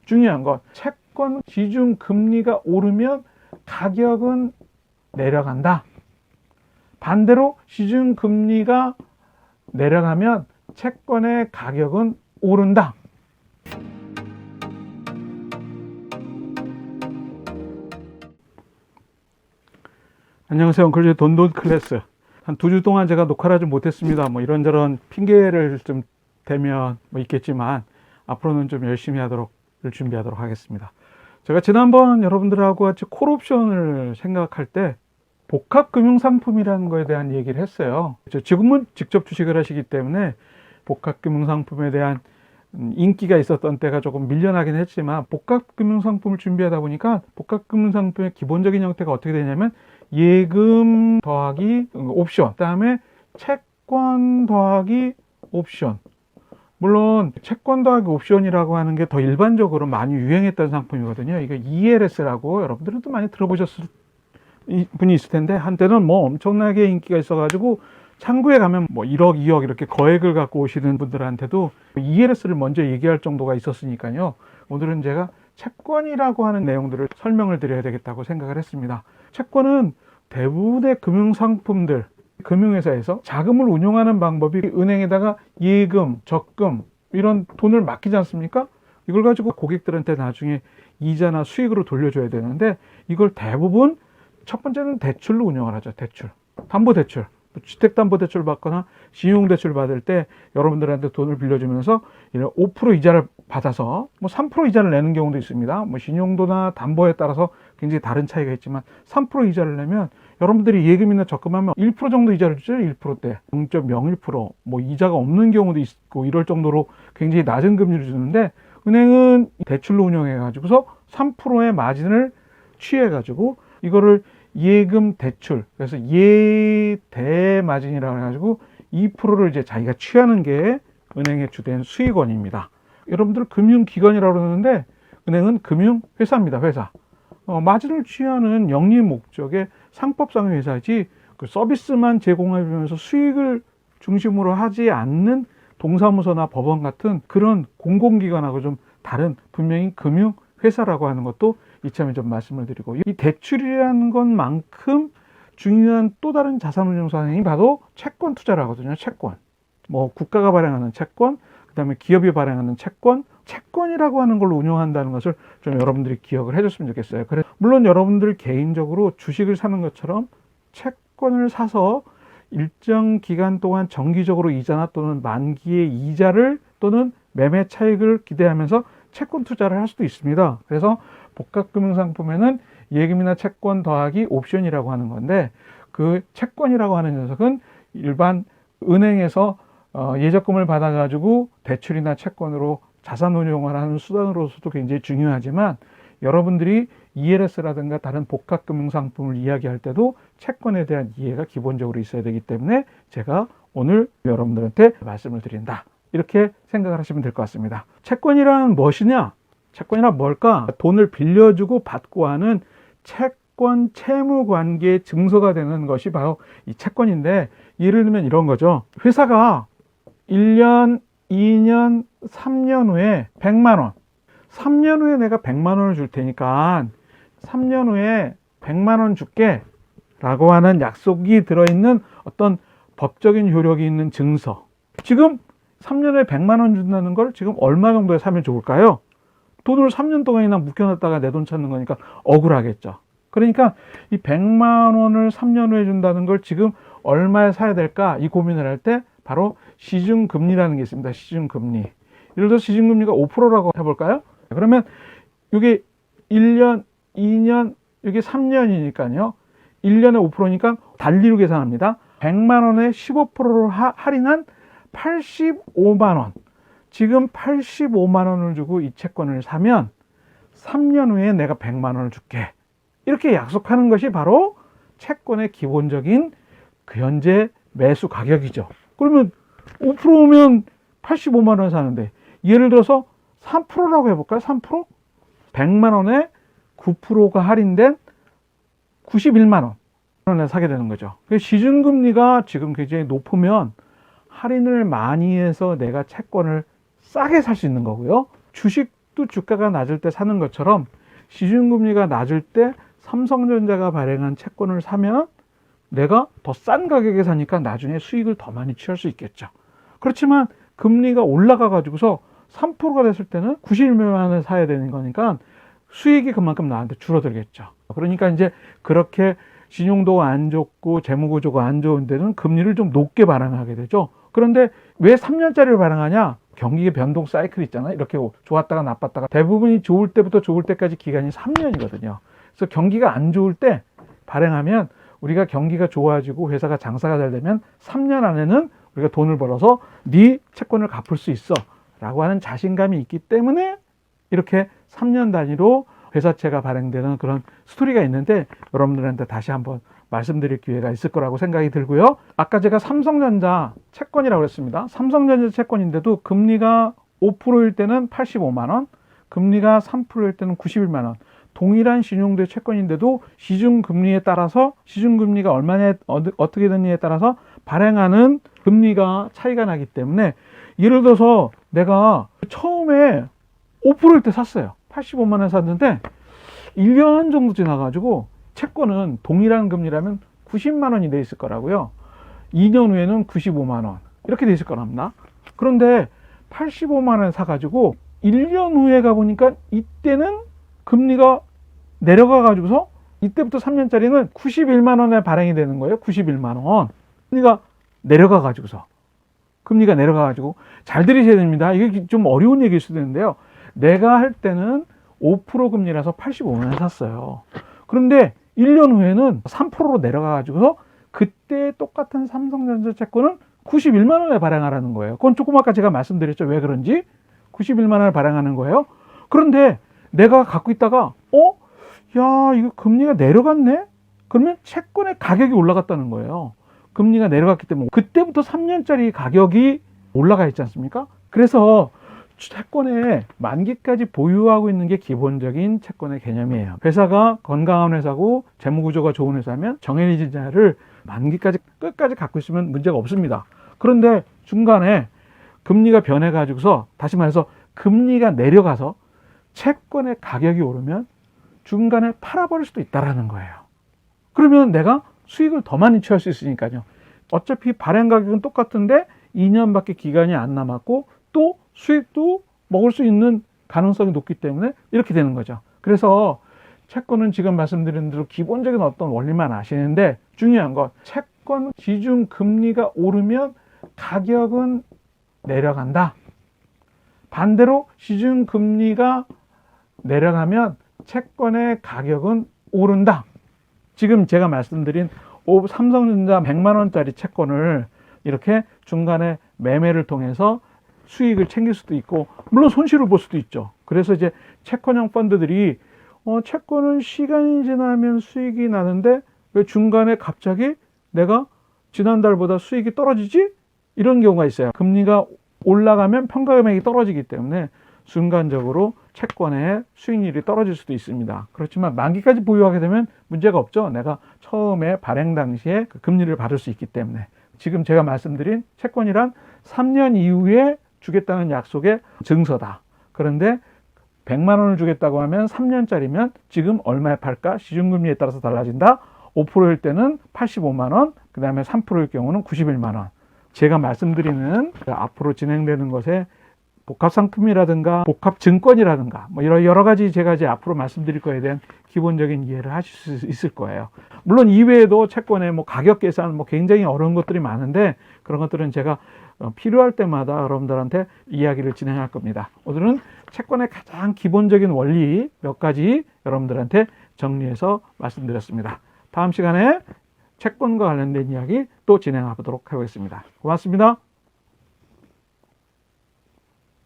중요한 건 채권 시중 금리가 오르면 가격은 내려간다. 반대로 시중 금리가 내려가면 채권의 가격은 오른다. 안녕하세요. 엉클즈의 돈돈 클래스. 한 2주 동안 제가 녹화를 하지 못했습니다. 뭐 이런저런 핑계를 좀 대면 뭐 있겠지만 앞으로는 좀 열심히 준비하도록 하겠습니다. 제가 지난번 여러분들하고 같이 콜옵션을 생각할 때 복합금융상품이라는 거에 대한 얘기를 했어요. 지금은 직접 주식을 하시기 때문에 복합금융상품에 대한 인기가 있었던 때가 조금 밀려나긴 했지만 복합금융상품을 준비하다 보니까 복합금융상품의 기본적인 형태가 어떻게 되냐면 예금 더하기 옵션, 그다음에 채권 더하기 옵션. 물론 채권 더하기 옵션이라고 하는 게 더 일반적으로 많이 유행했던 상품이거든요. 이거 ELS라고 여러분들은 또 많이 들어보셨을 분이 있을 텐데 한때는 뭐 엄청나게 인기가 있어가지고 창구에 가면 뭐 1억, 2억 이렇게 거액을 갖고 오시는 분들한테도 ELS를 먼저 얘기할 정도가 있었으니까요. 오늘은 제가 채권이라고 하는 내용들을 설명을 드려야 되겠다고 생각을 했습니다. 채권은 대부분의 금융상품들, 금융회사에서 자금을 운용하는 방법이 은행에다가 예금, 적금 이런 돈을 맡기지 않습니까? 이걸 가지고 고객들한테 나중에 이자나 수익으로 돌려줘야 되는데 이걸 대부분 첫 번째는 대출로 운영을 하죠. 대출, 담보대출, 주택담보대출 받거나 신용대출 받을 때 여러분들한테 돈을 빌려주면서 5% 이자를 받아서 뭐 3% 이자를 내는 경우도 있습니다. 뭐 신용도나 담보에 따라서 굉장히 다른 차이가 있지만 3% 이자를 내면 여러분들이 예금이나 적금하면 1% 정도 이자를 주죠. 1%대 0.01%, 뭐 이자가 없는 경우도 있고 이럴 정도로 굉장히 낮은 금리를 주는데 은행은 대출로 운영해 가지고서 3%의 마진을 취해 가지고 이거를 예금 대출, 그래서 예대 마진이라고 해가지고 2%를 이제 자기가 취하는 게 은행의 주된 수익원입니다. 여러분들 금융기관이라고 그러는데 은행은 금융회사입니다. 회사. 마진을 취하는 영리 목적의 상법상의 회사지 그 서비스만 제공하면서 수익을 중심으로 하지 않는 동사무소나 법원 같은 그런 공공기관하고 좀 다른 분명히 금융회사라고 하는 것도 이참에 좀 말씀을 드리고, 이 대출이라는 것만큼 중요한 또 다른 자산운용사항이 바로 채권 투자라거든요. 채권. 뭐 국가가 발행하는 채권, 그 다음에 기업이 발행하는 채권, 채권이라고 하는 걸로 운용한다는 것을 좀 여러분들이 기억을 해줬으면 좋겠어요. 그래서 물론 여러분들 개인적으로 주식을 사는 것처럼 채권을 사서 일정 기간 동안 정기적으로 이자나 또는 만기의 이자를 또는 매매 차익을 기대하면서 채권 투자를 할 수도 있습니다. 그래서 복합금융상품에는 예금이나 채권 더하기 옵션이라고 하는 건데 그 채권이라고 하는 녀석은 일반 은행에서 예적금을 받아가지고 대출이나 채권으로 자산운용을 하는 수단으로서도 굉장히 중요하지만 여러분들이 ELS라든가 다른 복합금융상품을 이야기할 때도 채권에 대한 이해가 기본적으로 있어야 되기 때문에 제가 오늘 여러분들한테 말씀을 드린다. 이렇게 생각을 하시면 될 것 같습니다. 채권이란 무엇이냐? 채권이란 뭘까? 돈을 빌려주고 받고 하는 채권 채무 관계의 증서가 되는 것이 바로 이 채권인데 예를 들면 이런 거죠. 회사가 1년, 2년, 3년 후에 100만 원. 3년 후에 내가 100만 원을 줄 테니까 3년 후에 100만 원 줄게 라고 하는 약속이 들어있는 어떤 법적인 효력이 있는 증서. 지금 3년에 100만 원 준다는 걸 지금 얼마 정도에 사면 좋을까요? 돈을 3년 동안이나 묵혀놨다가 내 돈 찾는 거니까 억울하겠죠. 그러니까 이 100만 원을 3년 후에 준다는 걸 지금 얼마에 사야 될까? 이 고민을 할 때 바로 시중금리라는 게 있습니다. 시중금리. 예를 들어서 시중금리가 5%라고 해볼까요? 그러면 이게 1년, 2년, 이게 3년이니까요. 1년에 5%니까 달리로 계산합니다. 100만 원에 15%로 할인한 85만 원. 지금 85만 원을 주고 이 채권을 사면 3년 후에 내가 100만 원을 줄게. 이렇게 약속하는 것이 바로 채권의 기본적인 그 현재 매수 가격이죠. 그러면 5%면 85만 원 사는데 예를 들어서 3%라고 해볼까요? 3%? 100만 원에 9%가 할인된 91만 원에 사게 되는 거죠. 시중금리가 지금 굉장히 높으면 할인을 많이 해서 내가 채권을 싸게 살 수 있는 거고요. 주식 수익도 주가가 낮을 때 사는 것처럼 시중금리가 낮을 때 삼성전자가 발행한 채권을 사면 내가 더 싼 가격에 사니까 나중에 수익을 더 많이 취할 수 있겠죠. 그렇지만 금리가 올라가 가지고서 3%가 됐을 때는 91만 원에 사야 되는 거니까 수익이 그만큼 나한테 줄어들겠죠. 그러니까 이제 그렇게 신용도가 안 좋고 재무구조가 안 좋은 데는 금리를 좀 높게 발행하게 되죠. 그런데 왜 3년짜리를 발행하냐? 경기의 변동 사이클 있잖아요. 이렇게 좋았다가 나빴다가 대부분이 좋을 때부터 좋을 때까지 기간이 3년이거든요. 그래서 경기가 안 좋을 때 발행하면 우리가 경기가 좋아지고 회사가 장사가 잘 되면 3년 안에는 우리가 돈을 벌어서 네 채권을 갚을 수 있어 라고 하는 자신감이 있기 때문에 이렇게 3년 단위로 회사채가 발행되는 그런 스토리가 있는데 여러분들한테 다시 한번 말씀드릴 기회가 있을 거라고 생각이 들고요. 아까 제가 삼성전자 채권이라고 했습니다. 삼성전자 채권인데도 금리가 5%일 때는 85만 원, 금리가 3%일 때는 91만 원. 동일한 신용도의 채권인데도 시중금리에 따라서 시중금리가 얼마냐 어떻게 되느냐에 따라서 발행하는 금리가 차이가 나기 때문에 예를 들어서 내가 처음에 5%일 때 샀어요. 85만 원에 샀는데 1년 정도 지나가지고 채권은 동일한 금리라면 90만 원이 돼 있을 거라고요. 2년 후에는 95만 원 이렇게 돼 있을 거랍니다. 그런데 85만 원에 사가지고 1년 후에 가보니까 이때는 금리가 내려가 가지고서 이때부터 3년짜리는 91만 원에 발행이 되는 거예요. 91만 원. 금리가 내려가 가지고서. 금리가 내려가 가지고 잘 들으셔야 됩니다. 이게 좀 어려운 얘기일 수도 있는데요. 내가 할 때는 5% 금리라서 85만 원에 샀어요. 그런데 1년 후에는 3%로 내려가 가지고서 그때 똑같은 삼성전자 채권은 91만 원에 발행하라는 거예요. 그건 조금 아까 제가 말씀드렸죠. 왜 그런지. 91만 원을 발행하는 거예요. 그런데 내가 갖고 있다가 야, 이거 금리가 내려갔네? 그러면 채권의 가격이 올라갔다는 거예요. 금리가 내려갔기 때문에 그때부터 3년짜리 가격이 올라가 있지 않습니까? 그래서 채권의 만기까지 보유하고 있는 게 기본적인 채권의 개념이에요. 회사가 건강한 회사고 재무구조가 좋은 회사면 정해진자를 만기까지 끝까지 갖고 있으면 문제가 없습니다. 그런데 중간에 금리가 변해가지고서 다시 말해서 금리가 내려가서 채권의 가격이 오르면 중간에 팔아버릴 수도 있다는 거예요. 그러면 내가 수익을 더 많이 취할 수 있으니까요. 어차피 발행 가격은 똑같은데 2년밖에 기간이 안 남았고 또 수익도 먹을 수 있는 가능성이 높기 때문에 이렇게 되는 거죠. 그래서 채권은 지금 말씀드린 대로 기본적인 어떤 원리만 아시는데 중요한 건 채권 시중 금리가 오르면 가격은 내려간다. 반대로 시중 금리가 내려가면 채권의 가격은 오른다. 지금 제가 말씀드린 삼성전자 100만 원짜리 채권을 이렇게 중간에 매매를 통해서 수익을 챙길 수도 있고 물론 손실을 볼 수도 있죠. 그래서 이제 채권형 펀드들이 채권은 시간이 지나면 수익이 나는데 왜 중간에 갑자기 내가 지난달보다 수익이 떨어지지? 이런 경우가 있어요. 금리가 올라가면 평가 금액이 떨어지기 때문에 순간적으로 채권의 수익률이 떨어질 수도 있습니다. 그렇지만 만기까지 보유하게 되면 문제가 없죠. 내가 처음에 발행 당시에 그 금리를 받을 수 있기 때문에. 지금 제가 말씀드린 채권이란 3년 이후에 주겠다는 약속의 증서다. 그런데 100만 원을 주겠다고 하면 3년짜리면 지금 얼마에 팔까? 시중금리에 따라서 달라진다. 5%일 때는 85만 원, 그 다음에 3%일 경우는 91만 원. 제가 말씀드리는 앞으로 진행되는 것에 복합상품이라든가 복합증권이라든가 뭐 여러 가지 제가 이제 앞으로 말씀드릴 거에 대한 기본적인 이해를 하실 수 있을 거예요. 물론 이외에도 채권의 뭐 가격 계산 뭐 굉장히 어려운 것들이 많은데 그런 것들은 제가 필요할 때마다 여러분들한테 이야기를 진행할 겁니다. 오늘은 채권의 가장 기본적인 원리 몇 가지 여러분들한테 정리해서 말씀드렸습니다. 다음 시간에 채권과 관련된 이야기 또 진행하도록 하겠습니다. 고맙습니다.